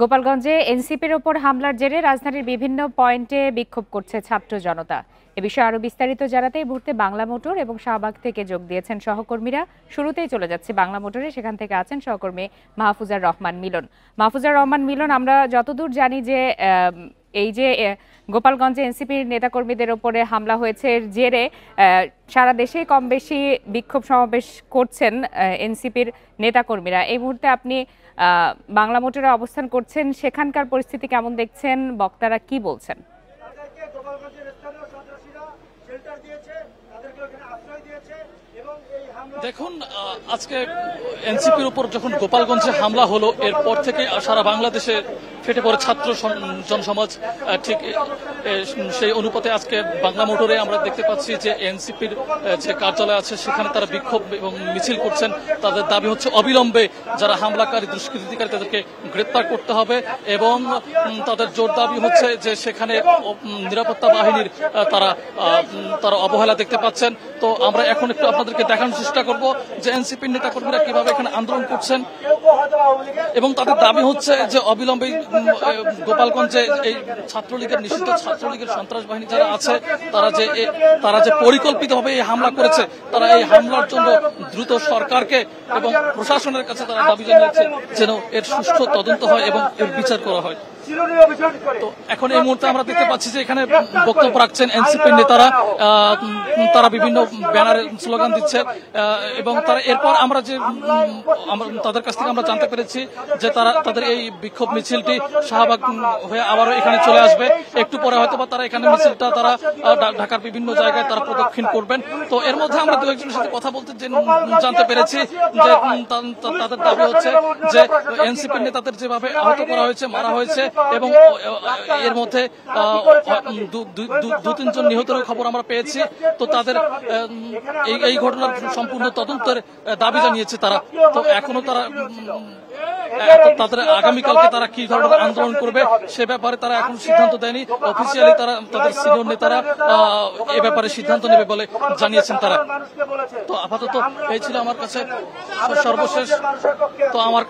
গোপালগঞ্জে এনসিপির ওপর হামলার জেরে রাজধানীর বিভিন্ন পয়েন্টে বিক্ষোভ করছে ছাত্র জনতা। এ বিষয়ে আরো বিস্তারিত জানাতে এই মুহূর্তে বাংলা মোটর এবং শাহবাগ থেকে যোগ দিয়েছেন সহকর্মীরা। শুরুতেই চলে যাচ্ছে বাংলা মোটরে, সেখান থেকে আছেন সহকর্মী মাহফুজার রহমান মিলন। মাহফুজার রহমান মিলন, আমরা যতদূর জানি যে এই যে গোপালগঞ্জে এনসিপির নেতাকর্মীদের ওপরে হামলা হয়েছে, এর জেরে সারা দেশেই কম বেশি বিক্ষোভ সমাবেশ করছেন এনসিপির নেতাকর্মীরা। এই মুহূর্তে আপনি বাংলা মোটরে অবস্থান করছেন, সেখানকার পরিস্থিতি কেমন দেখছেন? বক্তারা কি বলছেন? দেখুন, আজকে এনসিপির উপর যখন গোপালগঞ্জে হামলা হলো, এরপর থেকে সারা বাংলাদেশে ফেটে পড়ে ছাত্র জনসমাজ। ঠিক সেই অনুপাতে আজকে বাংলা মোটরে আমরা দেখতে পাচ্ছি যে এনসিপির যে কার্যালয় আছে সেখানে তারা বিক্ষোভ এবং মিছিল করছেন। তাদের দাবি হচ্ছে অবিলম্বে যারা হামলাকারী দুষ্কৃতিকারী তাদেরকে গ্রেপ্তার করতে হবে এবং তাদের জোর দাবি হচ্ছে যে সেখানে নিরাপত্তা বাহিনীর তারা অবহেলা দেখতে পাচ্ছেন। তো আমরা এখন একটু আপনাদেরকে দেখানোর চেষ্টা করব যে এনসিপির নেতাকর্মীরা কিভাবে এখানে আন্দোলন করছেন এবং তাদের দাবি হচ্ছে যে অবিলম্বে গোপালগঞ্জে এই ছাত্রলীগের নিষিদ্ধ ছাত্রলীগের সন্ত্রাস বাহিনী যারা আছে তারা যে পরিকল্পিতভাবে এই হামলা করেছে, তারা এই হামলার জন্য দ্রুত সরকারকে এবং প্রশাসনের কাছে তারা দাবি জানিয়েছে যেন এর সুষ্ঠু তদন্ত হয় এবং এর বিচার করা হয়। তো এখন এই মুহূর্তে আমরা দেখতে পাচ্ছি যে এখানে বক্তব্য রাখছেন এনসিপির নেতারা। তারা বিভিন্ন ব্যানারে স্লোগান দিচ্ছে এবং তারা এরপর আমরা তাদের কাছ থেকে আমরা জানতে পেরেছি যে তাদের এই বিক্ষোভ মিছিলটি শাহবাগ হয়ে আবারও এখানে চলে আসবে। একটু পরে হয়তো বা তারা এখানে মিছিলটা তারা ঢাকার বিভিন্ন জায়গায় তারা প্রদক্ষিণ করবেন। তো এর মধ্যে আমরা দু একজনের সাথে কথা বলতে জানতে পেরেছি যে তাদের দাবি হচ্ছে যে এনসিপির নেতাদের যেভাবে আহত করা হয়েছে, মারা হয়েছে এবং এর মধ্যে দু তিনজন নিহতের খবর আমরা পেয়েছি। তো তাদের এই ঘটনার সম্পূর্ণ তদন্তের দাবি জানিয়েছে তারা। তো এখনো তাদের আগামীকালকে তারা কি ধরনের আন্দোলন করবে সে ব্যাপারে তারা এখন সিদ্ধান্ত দেয়নি। অফিসিয়ালি তাদের সিনিয়র নেতারা এ ব্যাপারে সিদ্ধান্ত নেবে বলে জানিয়েছেন তারা। তো আপাতত এই ছিল আমার কাছে সর্বশেষ। তো আমার